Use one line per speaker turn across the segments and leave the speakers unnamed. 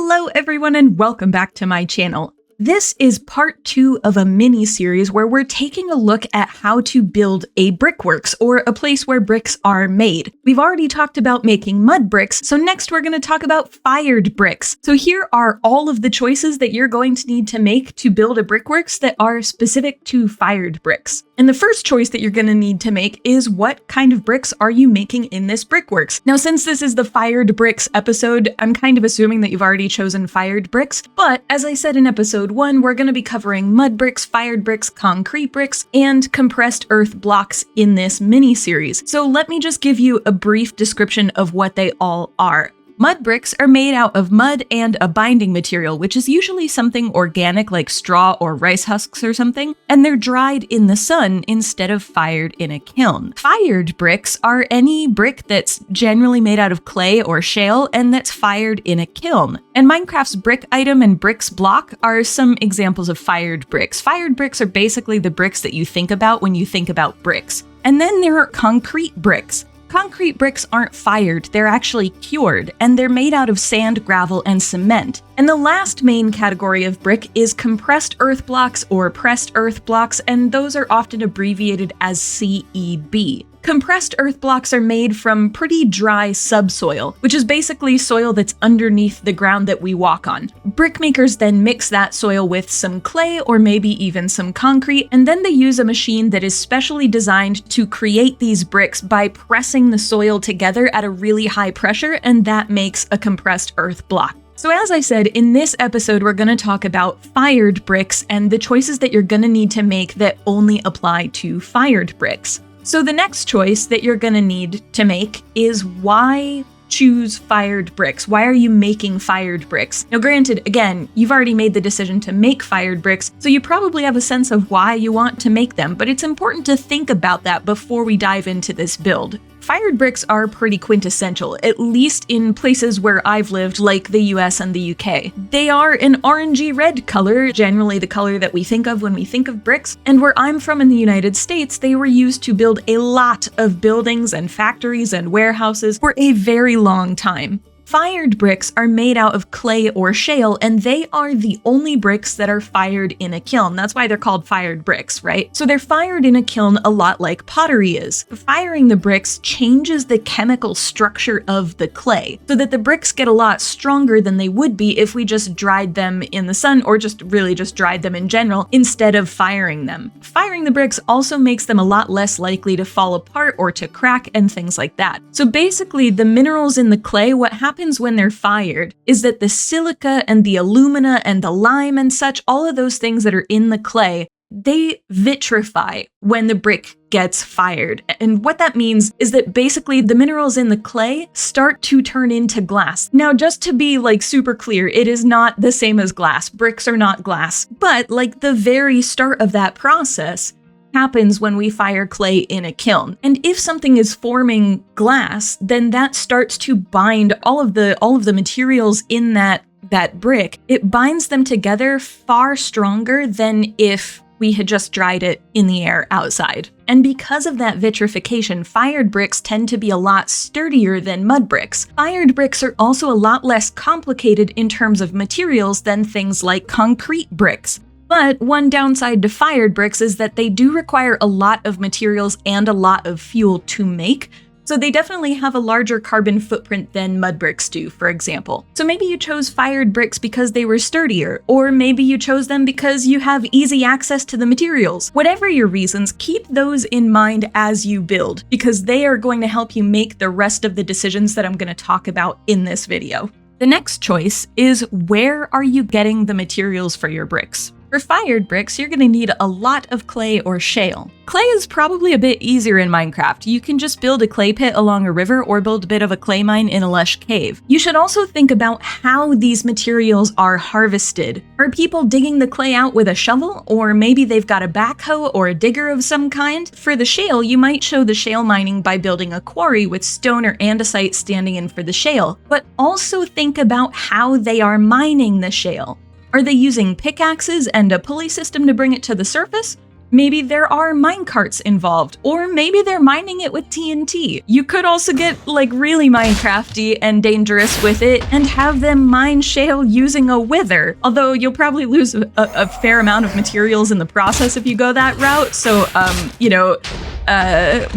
Hello everyone and welcome back to my channel. This is part 2 of a mini-series where we're taking a look at how to build a brickworks, or a place where bricks are made. We've already talked about making mud bricks, so next we're going to talk about fired bricks. So here are all of the choices that you're going to need to make to build a brickworks that are specific to fired bricks. And the first choice that you're going to need to make is what kind of bricks are you making in this brickworks? Now, since this is the fired bricks episode, I'm kind of assuming that you've already chosen fired bricks, but as I said in episode 1, we're going to be covering mud bricks, fired bricks, concrete bricks, and compressed earth blocks in this mini-series. So let me just give you a brief description of what they all are. Mud bricks are made out of mud and a binding material, which is usually something organic like straw or rice husks or something, and they're dried in the sun instead of fired in a kiln. Fired bricks are any brick that's generally made out of clay or shale and that's fired in a kiln. And Minecraft's brick item and bricks block are some examples of fired bricks. Fired bricks are basically the bricks that you think about when you think about bricks. And then there are concrete bricks. Concrete bricks aren't fired, they're actually cured, and they're made out of sand, gravel, and cement. And the last main category of brick is compressed earth blocks or pressed earth blocks, and those are often abbreviated as CEB. Compressed earth blocks are made from pretty dry subsoil, which is basically soil that's underneath the ground that we walk on. Brickmakers then mix that soil with some clay or maybe even some concrete, and then they use a machine that is specially designed to create these bricks by pressing the soil together at a really high pressure, and that makes a compressed earth block. So as I said, in this episode, we're going to talk about fired bricks and the choices that you're going to need to make that only apply to fired bricks. So the next choice that you're going to need to make is why choose fired bricks? Why are you making fired bricks? Now granted, again, you've already made the decision to make fired bricks, so you probably have a sense of why you want to make them, but it's important to think about that before we dive into this build. Fired bricks are pretty quintessential, at least in places where I've lived, like the US and the UK. They are an orangey red color, generally the color that we think of when we think of bricks, and where I'm from in the United States, they were used to build a lot of buildings and factories and warehouses for a very long time. Fired bricks are made out of clay or shale, and they are the only bricks that are fired in a kiln. That's why they're called fired bricks, right? So they're fired in a kiln a lot like pottery is. Firing the bricks changes the chemical structure of the clay, so that the bricks get a lot stronger than they would be if we just dried them in the sun, or just dried them in general, instead of firing them. Firing the bricks also makes them a lot less likely to fall apart or to crack and things like that. So basically, the minerals in the clay, what happens when they're fired is that the silica and the alumina and the lime and such, all of those things that are in the clay, they vitrify when the brick gets fired. And what that means is that basically the minerals in the clay start to turn into glass. Now, just to be super clear, it is not the same as glass. Bricks are not glass, but the very start of that process happens when we fire clay in a kiln. And if something is forming glass, then that starts to bind all of the materials in that brick. It binds them together far stronger than if we had just dried it in the air outside. And because of that vitrification, fired bricks tend to be a lot sturdier than mud bricks. Fired bricks are also a lot less complicated in terms of materials than things like concrete bricks. But one downside to fired bricks is that they do require a lot of materials and a lot of fuel to make, so they definitely have a larger carbon footprint than mud bricks do, for example. So maybe you chose fired bricks because they were sturdier, or maybe you chose them because you have easy access to the materials. Whatever your reasons, keep those in mind as you build, because they are going to help you make the rest of the decisions that I'm going to talk about in this video. The next choice is, where are you getting the materials for your bricks? For fired bricks, you're going to need a lot of clay or shale. Clay is probably a bit easier in Minecraft. You can just build a clay pit along a river or build a bit of a clay mine in a lush cave. You should also think about how these materials are harvested. Are people digging the clay out with a shovel, or maybe they've got a backhoe or a digger of some kind? For the shale, you might show the shale mining by building a quarry with stone or andesite standing in for the shale, but also think about how they are mining the shale. Are they using pickaxes and a pulley system to bring it to the surface? Maybe there are minecarts involved, or maybe they're mining it with TNT. You could also get like really Minecrafty and dangerous with it and have them mine shale using a wither, although you'll probably lose a fair amount of materials in the process if you go that route, so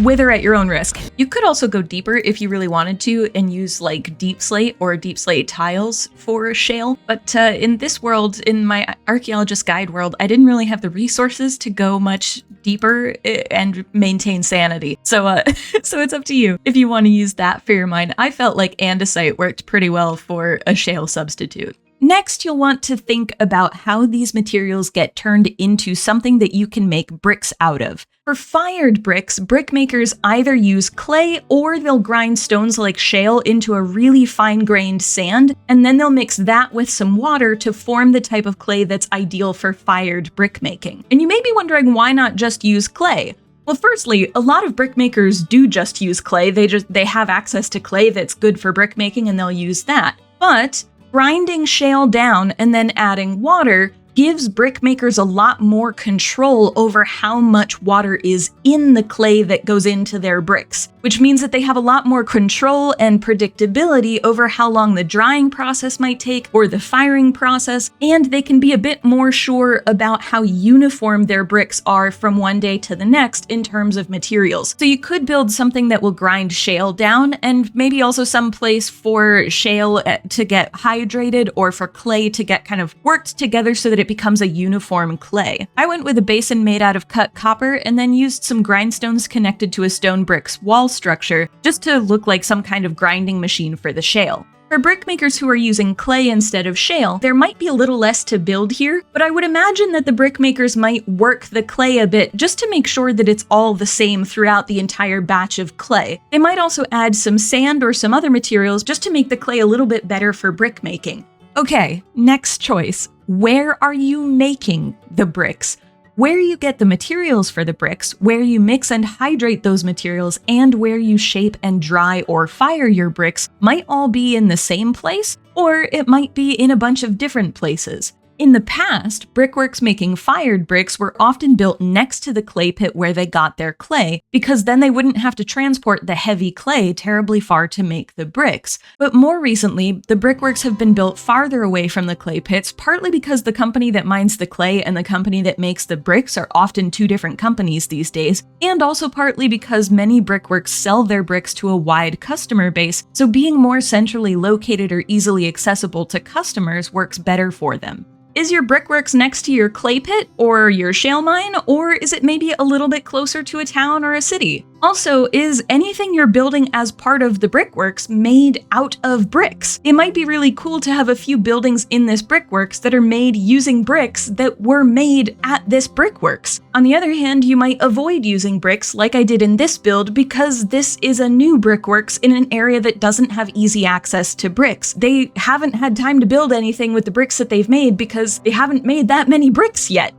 wither at your own risk. You could also go deeper if you really wanted to and use like deep slate or deep slate tiles for shale, but in this world, in my archaeologist guide world, I didn't really have the resources to go much deeper and maintain sanity. So so it's up to you if you want to use that for your mine. I felt like andesite worked pretty well for a shale substitute. Next, you'll want to think about how these materials get turned into something that you can make bricks out of. For fired bricks, brick makers either use clay or they'll grind stones like shale into a really fine-grained sand, and then they'll mix that with some water to form the type of clay that's ideal for fired brick making. And you may be wondering, why not just use clay? Well, firstly, a lot of brick makers do just use clay. They have access to clay that's good for brick making and they'll use that. But grinding shale down and then adding water gives brick makers a lot more control over how much water is in the clay that goes into their bricks, which means that they have a lot more control and predictability over how long the drying process might take or the firing process, and they can be a bit more sure about how uniform their bricks are from one day to the next in terms of materials. So you could build something that will grind shale down, and maybe also some place for shale to get hydrated or for clay to get kind of worked together so that it becomes a uniform clay. I went with a basin made out of cut copper and then used some grindstones connected to a stone brick's wall structure just to look like some kind of grinding machine for the shale. For brick makers who are using clay instead of shale, there might be a little less to build here, but I would imagine that the brick makers might work the clay a bit just to make sure that it's all the same throughout the entire batch of clay. They might also add some sand or some other materials just to make the clay a little bit better for brick making. Okay, next choice. Where are you making the bricks? Where you get the materials for the bricks, where you mix and hydrate those materials, and where you shape and dry or fire your bricks might all be in the same place, or it might be in a bunch of different places. In the past, brickworks making fired bricks were often built next to the clay pit where they got their clay, because then they wouldn't have to transport the heavy clay terribly far to make the bricks. But more recently, the brickworks have been built farther away from the clay pits, partly because the company that mines the clay and the company that makes the bricks are often two different companies these days, and also partly because many brickworks sell their bricks to a wide customer base, so being more centrally located or easily accessible to customers works better for them. Is your brickworks next to your clay pit or your shale mine, or is it maybe a little bit closer to a town or a city? Also, is anything you're building as part of the brickworks made out of bricks? It might be really cool to have a few buildings in this brickworks that are made using bricks that were made at this brickworks. On the other hand, you might avoid using bricks like I did in this build because this is a new brickworks in an area that doesn't have easy access to bricks. They haven't had time to build anything with the bricks that they've made because they haven't made that many bricks yet.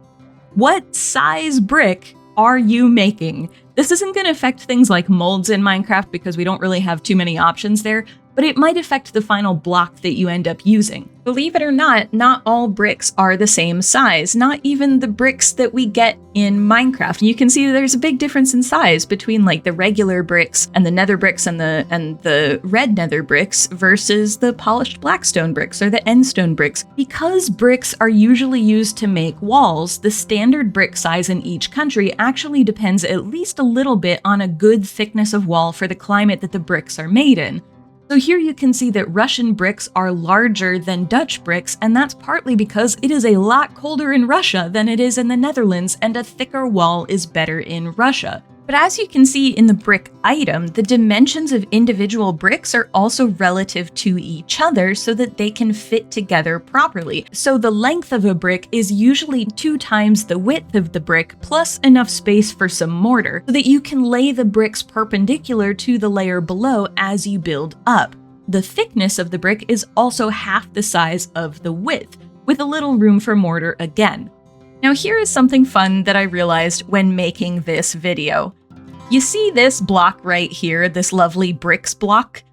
What size brick are you making? This isn't going to affect things like molds in Minecraft because we don't really have too many options there, but it might affect the final block that you end up using. Believe it or not all bricks are the same size, not even the bricks that we get in Minecraft. You can see there's a big difference in size between like the regular bricks and the nether bricks and the red nether bricks versus the polished blackstone bricks or the endstone bricks. Because bricks are usually used to make walls, the standard brick size in each country actually depends at least a little bit on a good thickness of wall for the climate that the bricks are made in. So here you can see that Russian bricks are larger than Dutch bricks, and that's partly because it is a lot colder in Russia than it is in the Netherlands, and a thicker wall is better in Russia. But as you can see in the brick item, the dimensions of individual bricks are also relative to each other so that they can fit together properly. So the length of a brick is usually 2 times the width of the brick plus enough space for some mortar so that you can lay the bricks perpendicular to the layer below as you build up. The thickness of the brick is also half the size of the width, with a little room for mortar again. Now here is something fun that I realized when making this video. You see this block right here, this lovely bricks block?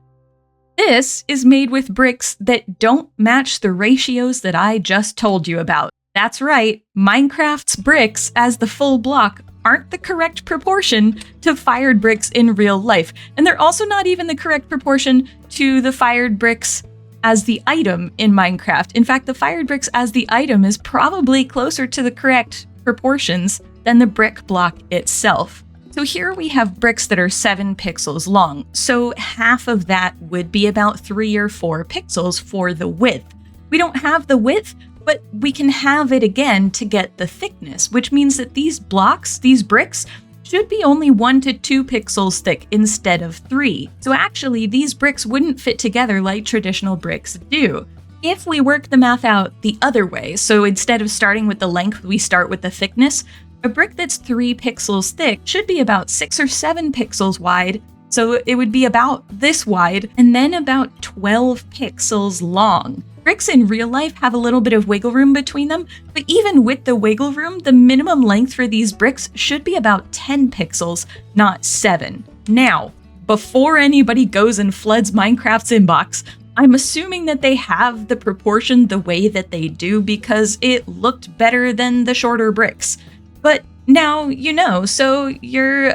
This is made with bricks that don't match the ratios that I just told you about. That's right, Minecraft's bricks as the full block aren't the correct proportion to fired bricks in real life. And they're also not even the correct proportion to the fired bricks as the item in Minecraft. In fact, the fired bricks as the item is probably closer to the correct proportions than the brick block itself. So here we have bricks that are 7 pixels long. So half of that would be about 3 or 4 pixels for the width. We don't have the width, but we can have it again to get the thickness, which means that these blocks, these bricks, should be only 1 to 2 pixels thick instead of 3. So actually, these bricks wouldn't fit together like traditional bricks do. If we work the math out the other way, so instead of starting with the length, we start with the thickness, a brick that's 3 pixels thick should be about 6 or 7 pixels wide, so it would be about this wide, and then about 12 pixels long. Bricks in real life have a little bit of wiggle room between them, but even with the wiggle room, the minimum length for these bricks should be about 10 pixels, not 7. Now, before anybody goes and floods Minecraft's inbox, I'm assuming that they have the proportion the way that they do because it looked better than the shorter bricks. But now you know, so you're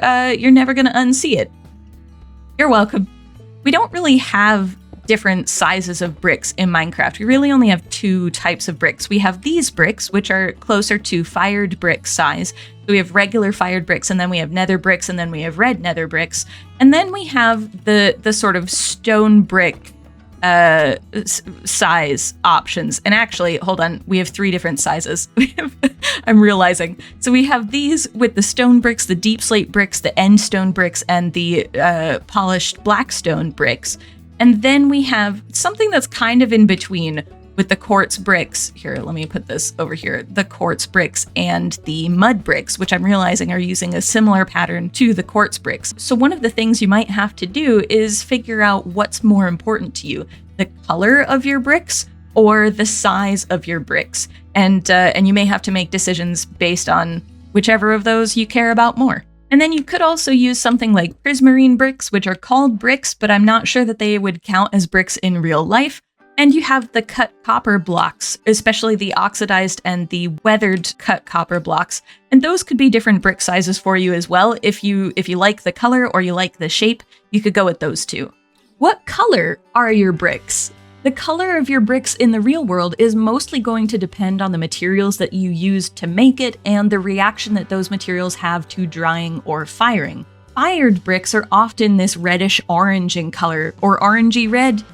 never gonna unsee it. You're welcome. We don't really have different sizes of bricks in Minecraft. We really only have 2 types of bricks. We have these bricks, which are closer to fired brick size. So we have regular fired bricks, and then we have nether bricks, and then we have red nether bricks. And then we have the sort of stone brick size options. And actually, hold on, we have 3 different sizes. I'm realizing. So we have these with the stone bricks, the deep slate bricks, the end stone bricks, and the polished black stone bricks. And then we have something that's kind of in between with the quartz bricks. Here, let me put this over here. The quartz bricks and the mud bricks, which I'm realizing are using a similar pattern to the quartz bricks. So one of the things you might have to do is figure out what's more important to you, the color of your bricks or the size of your bricks. And you may have to make decisions based on whichever of those you care about more. And then you could also use something like prismarine bricks, which are called bricks, but I'm not sure that they would count as bricks in real life. And you have the cut copper blocks, especially the oxidized and the weathered cut copper blocks. And those could be different brick sizes for you as well. If you like the color or you like the shape, you could go with those too. What color are your bricks? The color of your bricks in the real world is mostly going to depend on the materials that you used to make it and the reaction that those materials have to drying or firing. Fired bricks are often this reddish orange in color, or orangey red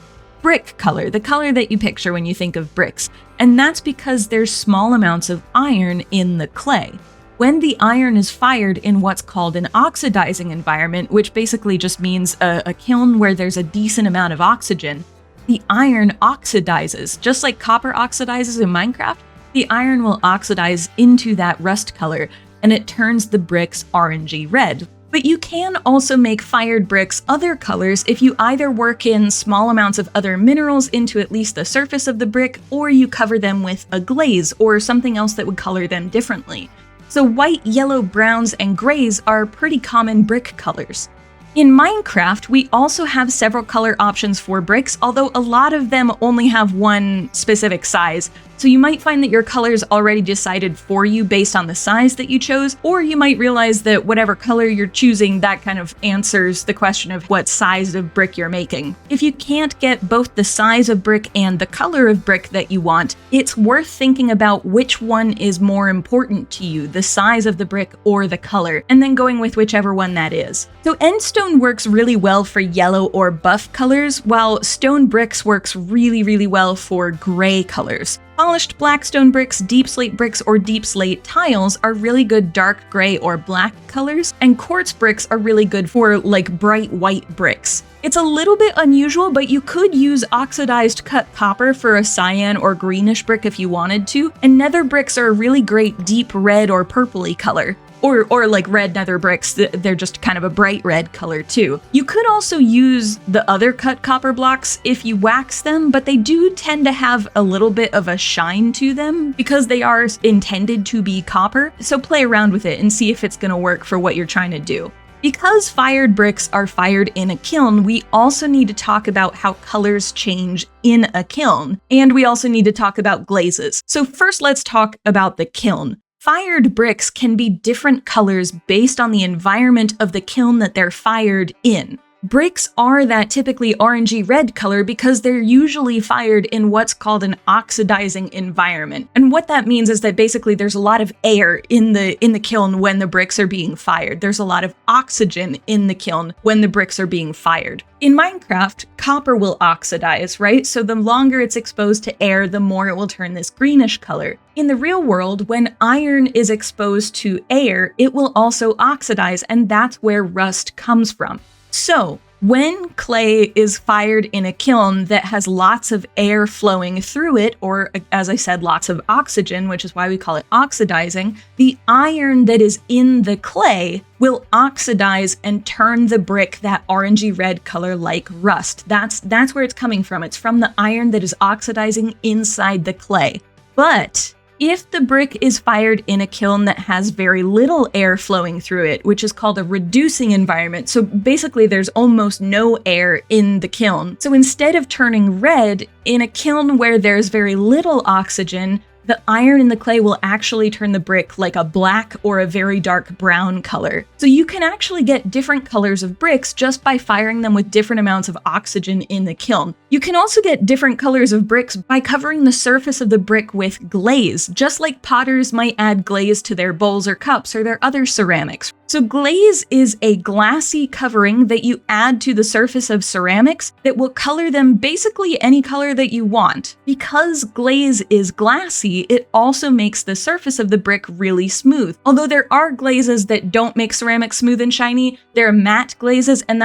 brick color, the color that you picture when you think of bricks. And that's because there's small amounts of iron in the clay. When the iron is fired in what's called an oxidizing environment, which basically just means a kiln where there's a decent amount of oxygen, the iron oxidizes. Just like copper oxidizes in Minecraft, the iron will oxidize into that rust color, and it turns the bricks orangey red. But you can also make fired bricks other colors if you either work in small amounts of other minerals into at least the surface of the brick, or you cover them with a glaze or something else that would color them differently. So white, yellow, browns, and grays are pretty common brick colors. In Minecraft, we also have several color options for bricks, although a lot of them only have one specific size. So you might find that your color's already decided for you based on the size that you chose, or you might realize that whatever color you're choosing, that kind of answers the question of what size of brick you're making. If you can't get both the size of brick and the color of brick that you want, it's worth thinking about which one is more important to you, the size of the brick or the color, and then going with whichever one that is. So end stone works really well for yellow or buff colors, while stone bricks works really, really well for gray colors. Polished black stone bricks, deep slate bricks, or deep slate tiles are really good dark gray or black colors, and quartz bricks are really good for like bright white bricks. It's a little bit unusual, but you could use oxidized cut copper for a cyan or greenish brick if you wanted to, and nether bricks are a really great deep red or purpley color. Or like red nether bricks, they're just kind of a bright red color too. You could also use the other cut copper blocks if you wax them, but they do tend to have a little bit of a shine to them because they are intended to be copper, so play around with it and see if it's going to work for what you're trying to do. Because fired bricks are fired in a kiln, we also need to talk about how colors change in a kiln, and we also need to talk about glazes. So first, let's talk about the kiln. Fired bricks can be different colors based on the environment of the kiln that they're fired in. Bricks are that typically orangey red color because they're usually fired in what's called an oxidizing environment. And what that means is that basically there's a lot of air in the kiln when the bricks are being fired. There's a lot of oxygen in the kiln when the bricks are being fired. In Minecraft, copper will oxidize, right? So the longer it's exposed to air, the more it will turn this greenish color. In the real world, when iron is exposed to air, it will also oxidize, and that's where rust comes from. So, when clay is fired in a kiln that has lots of air flowing through it, or as I said, lots of oxygen, which is why we call it oxidizing, the iron that is in the clay will oxidize and turn the brick that orangey red color like rust. That's where it's coming from. It's from the iron that is oxidizing inside the clay. But if the brick is fired in a kiln that has very little air flowing through it, which is called a reducing environment, so basically there's almost no air in the kiln. So instead of turning red, in a kiln where there's very little oxygen, the iron in the clay will actually turn the brick like a black or a very dark brown color. So you can actually get different colors of bricks just by firing them with different amounts of oxygen in the kiln. You can also get different colors of bricks by covering the surface of the brick with glaze, just like potters might add glaze to their bowls or cups or their other ceramics. So glaze is a glassy covering that you add to the surface of ceramics that will color them basically any color that you want. Because glaze is glassy, it also makes the surface of the brick really smooth. Although there are glazes that don't make ceramics smooth and shiny, they're matte glazes, and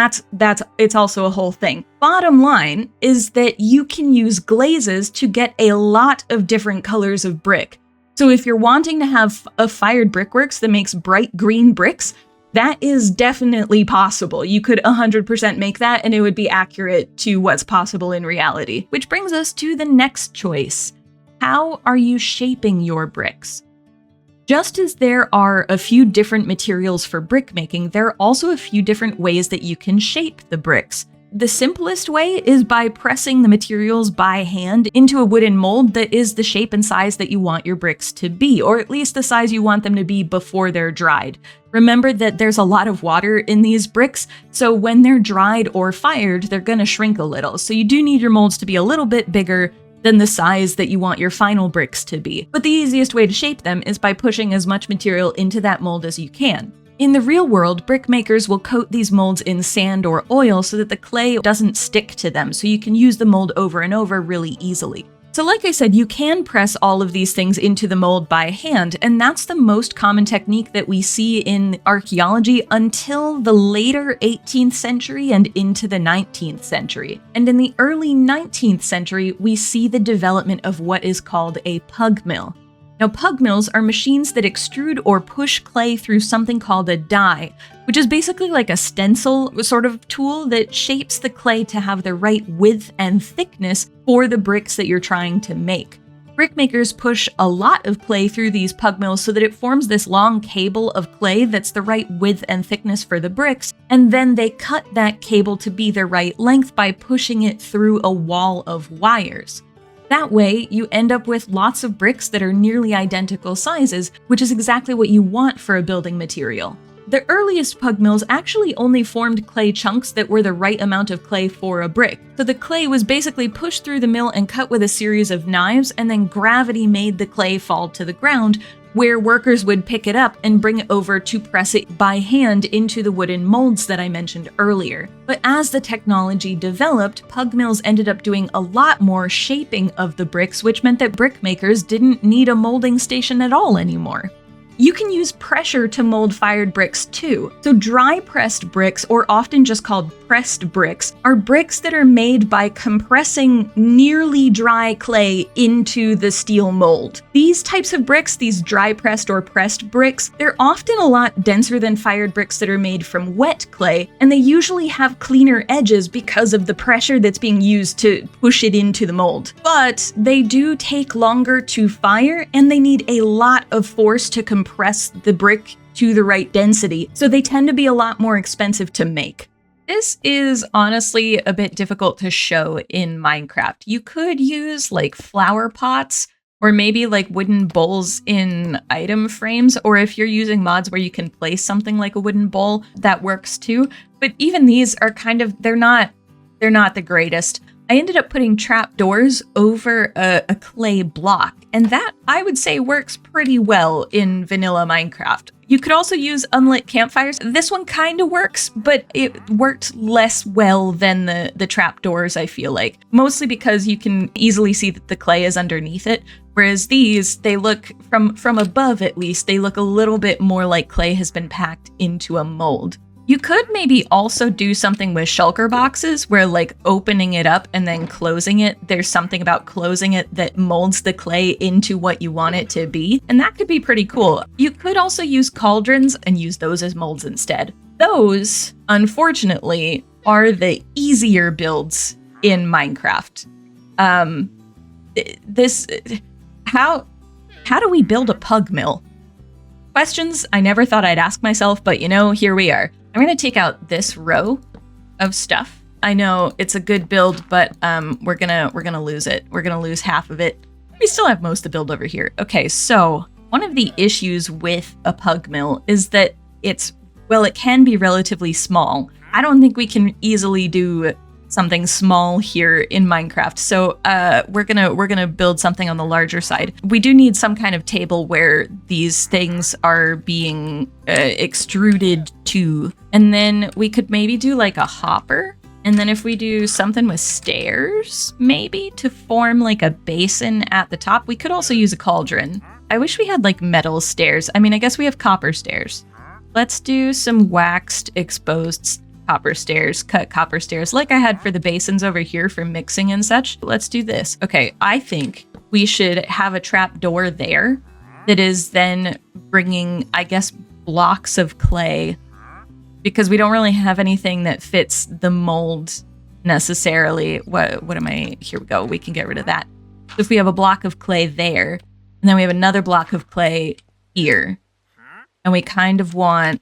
it's also a whole thing. Bottom line is that you can use glazes to get a lot of different colors of brick. So if you're wanting to have a fired brickworks that makes bright green bricks, that is definitely possible. You could 100% make that and it would be accurate to what's possible in reality. Which brings us to the next choice. How are you shaping your bricks? Just as there are a few different materials for brick making, there are also a few different ways that you can shape the bricks. The simplest way is by pressing the materials by hand into a wooden mold that is the shape and size that you want your bricks to be, or at least the size you want them to be before they're dried. Remember that there's a lot of water in these bricks, so when they're dried or fired, they're gonna shrink a little. So you do need your molds to be a little bit bigger than the size that you want your final bricks to be. But the easiest way to shape them is by pushing as much material into that mold as you can. In the real world, brick makers will coat these molds in sand or oil so that the clay doesn't stick to them, so you can use the mold over and over really easily. So like I said, you can press all of these things into the mold by hand, and that's the most common technique that we see in archaeology until the later 18th century and into the 19th century. And in the early 19th century, we see the development of what is called a pug mill. Now, pug mills are machines that extrude or push clay through something called a die, which is basically like a stencil sort of tool that shapes the clay to have the right width and thickness for the bricks that you're trying to make. Brickmakers push a lot of clay through these pug mills so that it forms this long cable of clay that's the right width and thickness for the bricks, and then they cut that cable to be the right length by pushing it through a wall of wires. That way, you end up with lots of bricks that are nearly identical sizes, which is exactly what you want for a building material. The earliest pug mills actually only formed clay chunks that were the right amount of clay for a brick. So the clay was basically pushed through the mill and cut with a series of knives, and then gravity made the clay fall to the ground, where workers would pick it up and bring it over to press it by hand into the wooden molds that I mentioned earlier. But as the technology developed, pug mills ended up doing a lot more shaping of the bricks, which meant that brick makers didn't need a molding station at all anymore. You can use pressure to mold fired bricks too. So dry pressed bricks, or often just called pressed bricks, are bricks that are made by compressing nearly dry clay into the steel mold. These types of bricks, these dry pressed or pressed bricks, they're often a lot denser than fired bricks that are made from wet clay, and they usually have cleaner edges because of the pressure that's being used to push it into the mold. But they do take longer to fire, and they need a lot of force to compress the brick to the right density, so they tend to be a lot more expensive to make. This is honestly a bit difficult to show in Minecraft. You could use like flower pots or maybe like wooden bowls in item frames, or if you're using mods where you can place something like a wooden bowl, that works too. But even these are kind of, they're not the greatest. I ended up putting trapdoors over a clay block, and that, I would say, works pretty well in vanilla Minecraft. You could also use unlit campfires. This one kind of works, but it worked less well than the trapdoors, I feel like. Mostly because you can easily see that the clay is underneath it, whereas these, they look, from above at least, they look a little bit more like clay has been packed into a mold. You could maybe also do something with shulker boxes where like opening it up and then closing it, there's something about closing it that molds the clay into what you want it to be, and that could be pretty cool. You could also use cauldrons and use those as molds instead. Those, unfortunately, are the easier builds in Minecraft. How do we build a pug mill? Questions I never thought I'd ask myself, but you know, here we are. I'm gonna take out this row of stuff. I know it's a good build, but we're gonna lose it. We're gonna lose half of it. We still have most of the build over here. Okay, so one of the issues with a pug mill is that it can be relatively small. I don't think we can easily do something small here in Minecraft. So we're gonna build something on the larger side. We do need some kind of table where these things are being extruded to. And then we could maybe do like a hopper. And then if we do something with stairs, maybe to form like a basin at the top, we could also use a cauldron. I wish we had like metal stairs. I mean, I guess we have copper stairs. Let's do some waxed exposed copper stairs, cut copper stairs like I had for the basins over here for mixing and such. Let's do this. Okay, I think we should have a trap door there that is then bringing, I guess, blocks of clay, because we don't really have anything that fits the mold necessarily. What am I? Here we go. We can get rid of that. So if we have a block of clay there, and then we have another block of clay here, and we kind of want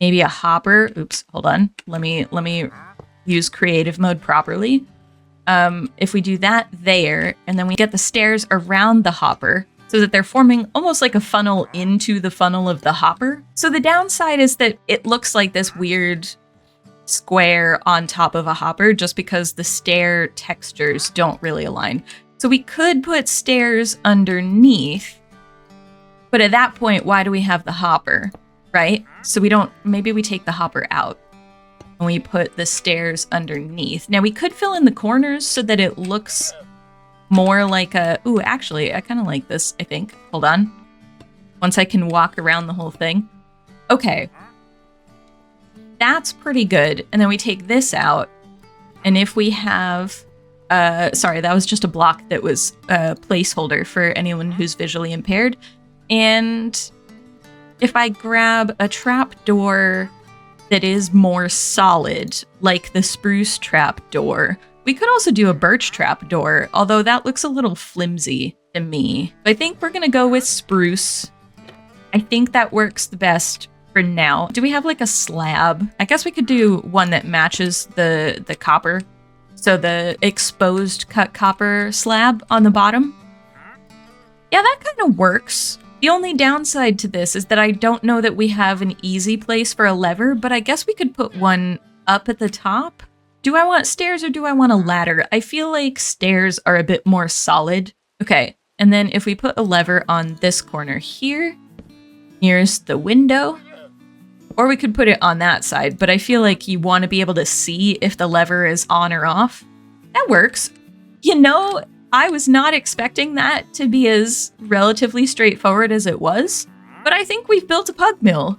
maybe a hopper. Oops, hold on. Let me use creative mode properly. If we do that there, and then we get the stairs around the hopper so that they're forming almost like a funnel into the funnel of the hopper. So the downside is that it looks like this weird square on top of a hopper just because the stair textures don't really align. So we could put stairs underneath, but at that point, why do we have the hopper? Right? So maybe we take the hopper out and we put the stairs underneath. Now we could fill in the corners so that it looks more like ooh, actually, I kind of like this, I think. Hold on. Once I can walk around the whole thing. Okay. That's pretty good. And then we take this out. And if we have, sorry, that was just a block that was a placeholder for anyone who's visually impaired. And if I grab a trapdoor that is more solid, like the spruce trapdoor, we could also do a birch trapdoor, although that looks a little flimsy to me. I think we're gonna go with spruce. I think that works the best for now. Do we have like a slab? I guess we could do one that matches the copper. So the exposed cut copper slab on the bottom. Yeah, that kind of works. The only downside to this is that I don't know that we have an easy place for a lever, but I guess we could put one up at the top. Do I want stairs or do I want a ladder? I feel like stairs are a bit more solid. Okay, and then if we put a lever on this corner here, here's the window. Or we could put it on that side, but I feel like you want to be able to see if the lever is on or off. That works. You know, I was not expecting that to be as relatively straightforward as it was, but I think we've built a pug mill.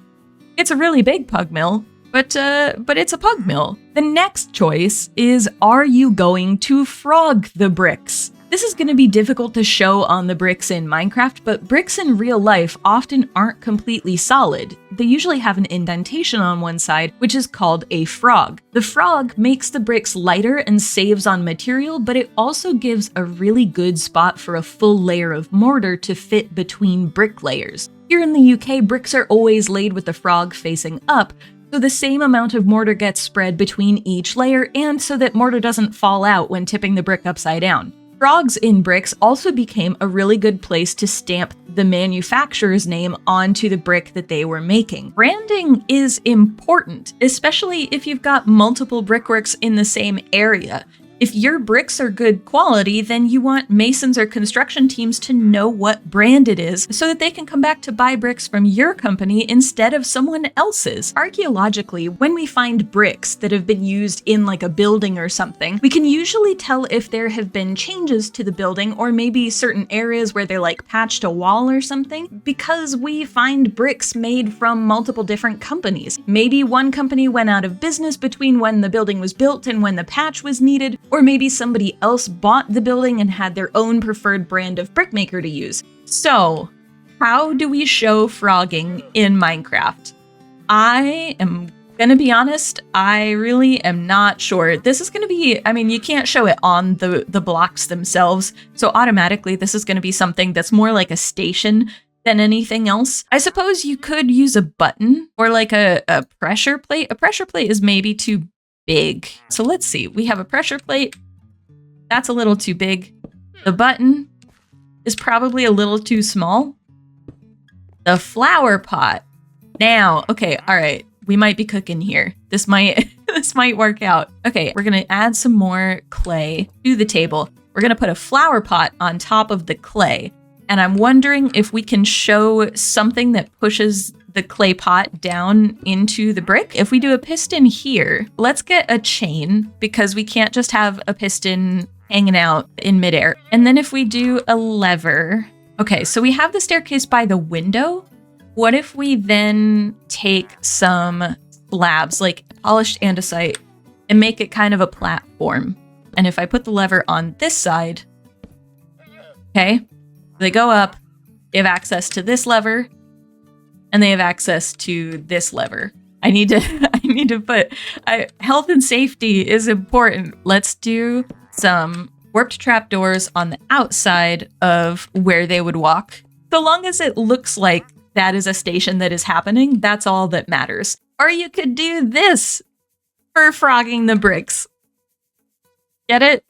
It's a really big pug mill, but it's a pug mill. The next choice is, are you going to frog the bricks? This is going to be difficult to show on the bricks in Minecraft, but bricks in real life often aren't completely solid. they usually have an indentation on one side, which is called a frog. The frog makes the bricks lighter and saves on material, but it also gives a really good spot for a full layer of mortar to fit between brick layers. Here in the UK, bricks are always laid with the frog facing up, so the same amount of mortar gets spread between each layer and so that mortar doesn't fall out when tipping the brick upside down. Frogs in bricks also became a really good place to stamp the manufacturer's name onto the brick that they were making. Branding is important, especially if you've got multiple brickworks in the same area. If your bricks are good quality, then you want masons or construction teams to know what brand it is so that they can come back to buy bricks from your company instead of someone else's. Archaeologically, when we find bricks that have been used in like a building or something, we can usually tell if there have been changes to the building or maybe certain areas where they like patched a wall or something because we find bricks made from multiple different companies. Maybe one company went out of business between when the building was built and when the patch was needed. Or maybe somebody else bought the building and had their own preferred brand of brickmaker to use. So, how do we show frogging in Minecraft? I am gonna be honest, I really am not sure. This is gonna be, I mean, you can't show it on the blocks themselves, so automatically this is gonna be something that's more like a station than anything else. I suppose you could use a button or like a pressure plate. A pressure plate is maybe too big. So let's see, we have a pressure plate. That's a little too big. The button is probably a little too small. The flower pot. Now, okay, all right, we might be cooking here. This might work out. Okay, we're gonna add some more clay to the table. We're gonna put a flower pot on top of the clay. And I'm wondering if we can show something that pushes the clay pot down into the brick. If we do a piston here, let's get a chain because we can't just have a piston hanging out in midair. And then if we do a lever, okay, so we have the staircase by the window. What if we then take some slabs, like polished andesite, and make it kind of a platform? And if I put the lever on this side, okay, they go up, they have access to this lever, and they have access to this lever. I need to put, health and safety is important. Let's do some warped trapdoors on the outside of where they would walk. So long as it looks like that is a station that is happening, that's all that matters. Or you could do this for frogging the bricks. Get it?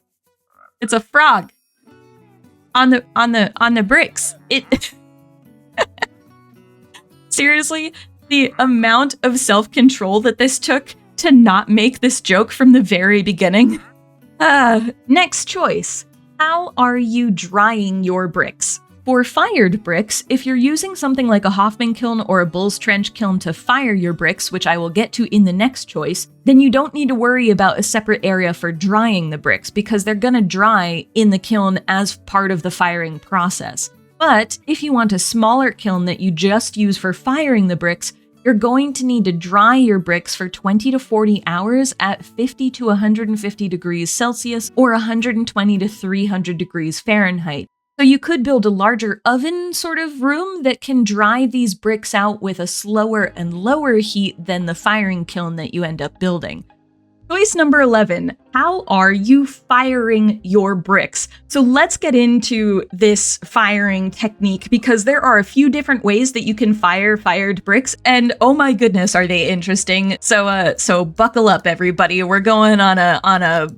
It's a frog on the bricks. It seriously, the amount of self-control that this took to not make this joke from the very beginning. Next choice. How are you drying your bricks? For fired bricks, if you're using something like a Hoffman kiln or a Bull's Trench kiln to fire your bricks, which I will get to in the next choice, then you don't need to worry about a separate area for drying the bricks because they're gonna dry in the kiln as part of the firing process. But if you want a smaller kiln that you just use for firing the bricks, you're going to need to dry your bricks for 20 to 40 hours at 50 to 150 degrees Celsius or 120 to 300 degrees Fahrenheit. So you could build a larger oven sort of room that can dry these bricks out with a slower and lower heat than the firing kiln that you end up building. Choice number 11, how are you firing your bricks? So let's get into this firing technique because there are a few different ways that you can fire fired bricks, and oh my goodness, are they interesting. So buckle up everybody, we're going on a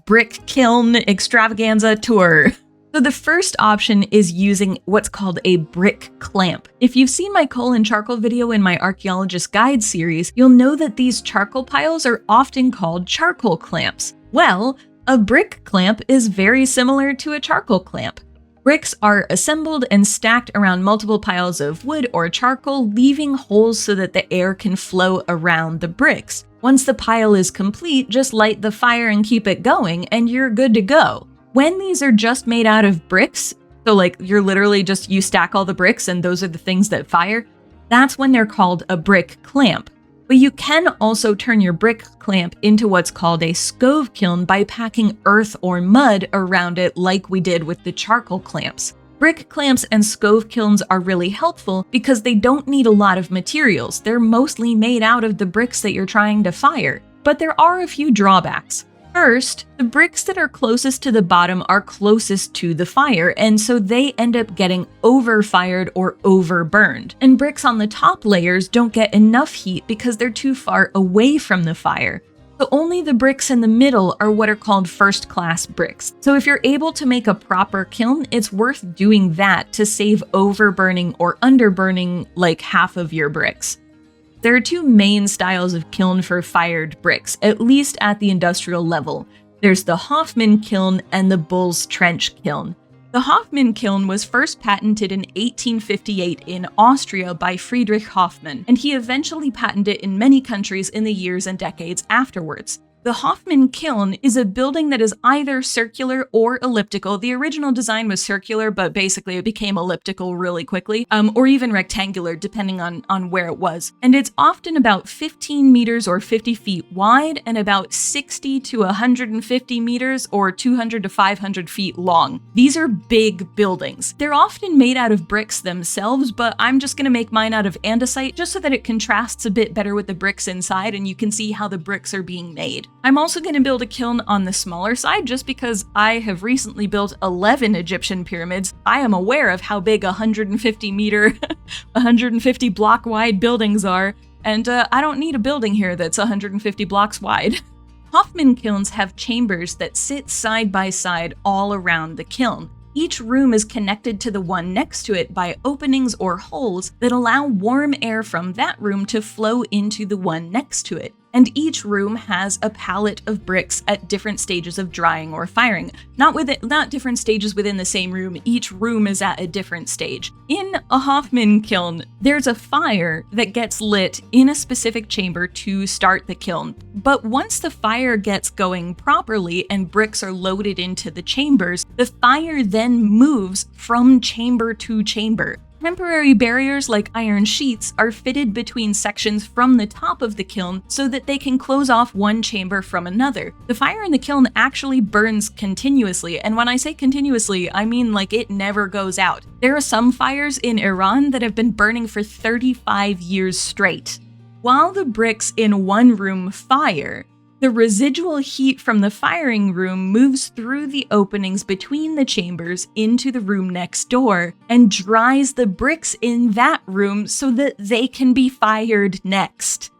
brick kiln extravaganza tour. So the first option is using what's called a brick clamp. If you've seen my coal and charcoal video in my Archaeologist Guide series, you'll know that these charcoal piles are often called charcoal clamps. Well, a brick clamp is very similar to a charcoal clamp. Bricks are assembled and stacked around multiple piles of wood or charcoal, leaving holes so that the air can flow around the bricks. Once the pile is complete, just light the fire and keep it going, and you're good to go. When these are just made out of bricks, so like you're literally just, you stack all the bricks and those are the things that fire, that's when they're called a brick clamp. But you can also turn your brick clamp into what's called a scove kiln by packing earth or mud around it like we did with the charcoal clamps. Brick clamps and stove kilns are really helpful because they don't need a lot of materials. They're mostly made out of the bricks that you're trying to fire. But there are a few drawbacks. First, the bricks that are closest to the bottom are closest to the fire, and so they end up getting overfired or overburned. And bricks on the top layers don't get enough heat because they're too far away from the fire. So only the bricks in the middle are what are called first-class bricks. So if you're able to make a proper kiln, it's worth doing that to save overburning or underburning like half of your bricks. There are two main styles of kiln for fired bricks, at least at the industrial level. There's the Hoffman kiln and the Bull's Trench kiln. The Hoffman kiln was first patented in 1858 in Austria by Friedrich Hoffmann, and he eventually patented it in many countries in the years and decades afterwards. The Hoffman kiln is a building that is either circular or elliptical. The original design was circular, but basically it became elliptical really quickly, or even rectangular, depending on where it was. And it's often about 15 meters or 50 feet wide and about 60 to 150 meters or 200 to 500 feet long. These are big buildings. They're often made out of bricks themselves, but I'm just going to make mine out of andesite just so that it contrasts a bit better with the bricks inside and you can see how the bricks are being made. I'm also going to build a kiln on the smaller side just because I have recently built 11 Egyptian pyramids. I am aware of how big 150 meter, 150 block wide buildings are, and I don't need a building here that's 150 blocks wide. Hoffman kilns have chambers that sit side by side all around the kiln. Each room is connected to the one next to it by openings or holes that allow warm air from that room to flow into the one next to it. And each room has a pallet of bricks at different stages of drying or firing. Not different stages within the same room, each room is at a different stage. In a Hoffman kiln, there's a fire that gets lit in a specific chamber to start the kiln. But once the fire gets going properly and bricks are loaded into the chambers, the fire then moves from chamber to chamber. Temporary barriers like iron sheets are fitted between sections from the top of the kiln so that they can close off one chamber from another. The fire in the kiln actually burns continuously, and when I say continuously, I mean like it never goes out. There are some fires in Iran that have been burning for 35 years straight. While the bricks in one room fire, the residual heat from the firing room moves through the openings between the chambers into the room next door and dries the bricks in that room so that they can be fired next.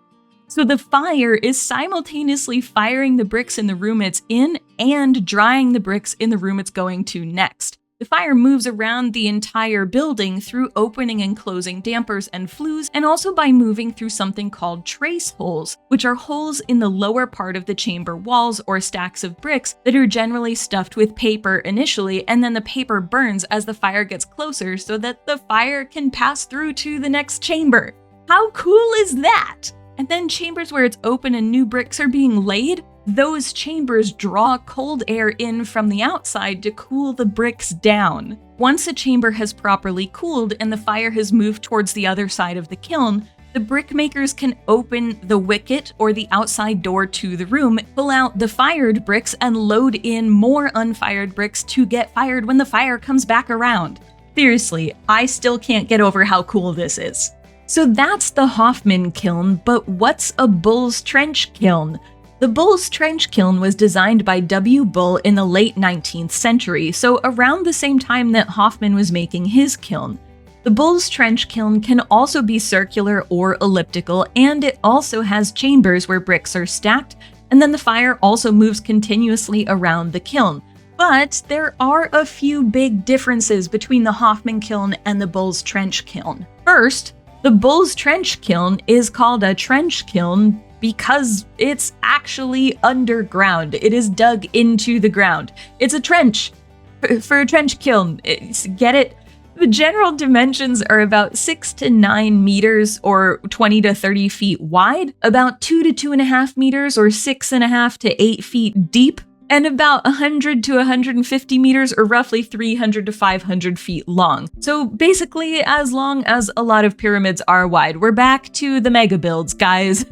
So the fire is simultaneously firing the bricks in the room it's in and drying the bricks in the room it's going to next. The fire moves around the entire building through opening and closing dampers and flues, and also by moving through something called trace holes, which are holes in the lower part of the chamber walls or stacks of bricks that are generally stuffed with paper initially, and then the paper burns as the fire gets closer so that the fire can pass through to the next chamber. How cool is that? And then chambers where it's open and new bricks are being laid, those chambers draw cold air in from the outside to cool the bricks down. Once a chamber has properly cooled and the fire has moved towards the other side of the kiln, the brickmakers can open the wicket or the outside door to the room, pull out the fired bricks, and load in more unfired bricks to get fired when the fire comes back around. Seriously, I still can't get over how cool this is. So that's the Hoffman kiln, but what's a Bull's Trench kiln? The Bull's Trench kiln was designed by W. Bull in the late 19th century, so around the same time that Hoffman was making his kiln. The Bull's Trench kiln can also be circular or elliptical, and it also has chambers where bricks are stacked, and then the fire also moves continuously around the kiln. But there are a few big differences between the Hoffman kiln and the Bull's Trench kiln. First, the Bull's Trench kiln is called a trench kiln because it's actually underground. It is dug into the ground. It's a trench for a trench kiln. Get it? The general dimensions are about 6 to 9 meters or 20 to 30 feet wide, about 2 to 2.5 meters or 6.5 to 8 feet deep, and about 100 to 150 meters or roughly 300 to 500 feet long. So basically as long as a lot of pyramids are wide. We're back to the mega builds, guys.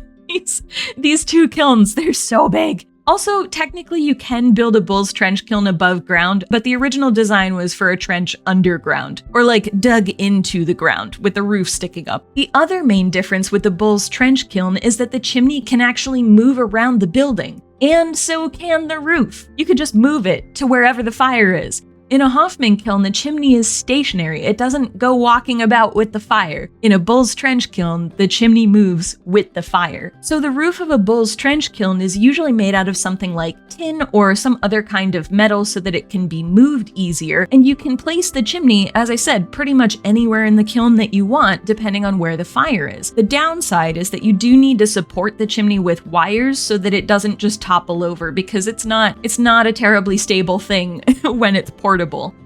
These two kilns, they're so big. Also, technically you can build a bull's trench kiln above ground, but the original design was for a trench underground, or like dug into the ground with the roof sticking up. The other main difference with the bull's trench kiln is that the chimney can actually move around the building, and so can the roof. You could just move it to wherever the fire is. In a Hoffman kiln, the chimney is stationary. It doesn't go walking about with the fire. In a bull's trench kiln, the chimney moves with the fire. So the roof of a bull's trench kiln is usually made out of something like tin or some other kind of metal so that it can be moved easier, and you can place the chimney, as I said, pretty much anywhere in the kiln that you want, depending on where the fire is. The downside is that you do need to support the chimney with wires so that it doesn't just topple over, because it's not a terribly stable thing when it's portable.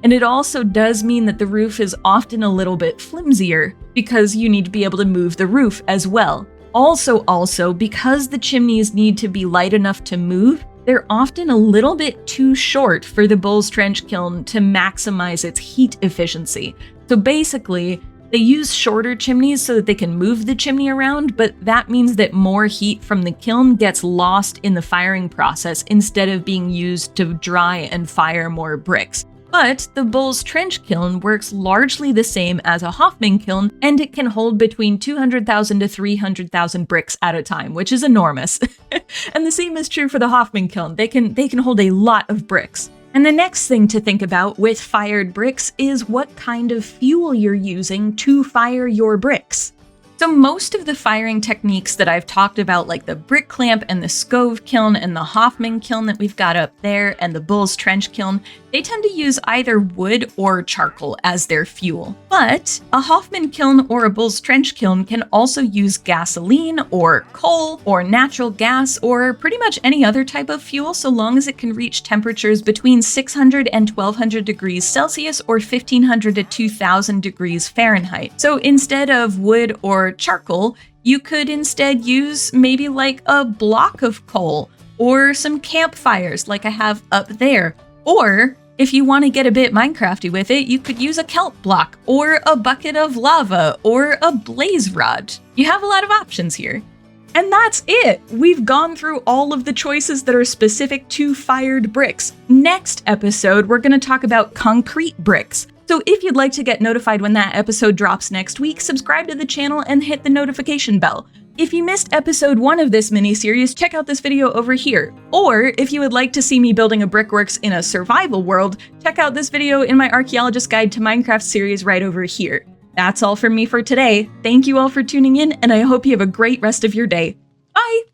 And it also does mean that the roof is often a little bit flimsier because you need to be able to move the roof as well. Also, because the chimneys need to be light enough to move, they're often a little bit too short for the bull's trench kiln to maximize its heat efficiency. So basically, they use shorter chimneys so that they can move the chimney around, but that means that more heat from the kiln gets lost in the firing process instead of being used to dry and fire more bricks. But the bull's trench kiln works largely the same as a Hoffman kiln, and it can hold between 200,000 to 300,000 bricks at a time, which is enormous. And the same is true for the Hoffman kiln. They can hold a lot of bricks. And the next thing to think about with fired bricks is what kind of fuel you're using to fire your bricks. So most of the firing techniques that I've talked about, like the brick clamp and the Scove kiln and the Hoffman kiln that we've got up there and the bull's trench kiln, they tend to use either wood or charcoal as their fuel. But a Hoffman kiln or a bull's trench kiln can also use gasoline or coal or natural gas or pretty much any other type of fuel, so long as it can reach temperatures between 600 and 1200 degrees Celsius or 1500 to 2000 degrees Fahrenheit. So instead of wood or charcoal, you could instead use maybe like a block of coal or some campfires like I have up there. Or if you want to get a bit Minecrafty with it, you could use a kelp block or a bucket of lava or a blaze rod. You have a lot of options here. And that's it! We've gone through all of the choices that are specific to fired bricks. Next episode, we're going to talk about concrete bricks. So if you'd like to get notified when that episode drops next week, subscribe to the channel and hit the notification bell. If you missed episode 1 of this mini-series, check out this video over here. Or if you would like to see me building a brickworks in a survival world, check out this video in my Archaeologist Guide to Minecraft series right over here. That's all from me for today. Thank you all for tuning in, and I hope you have a great rest of your day. Bye!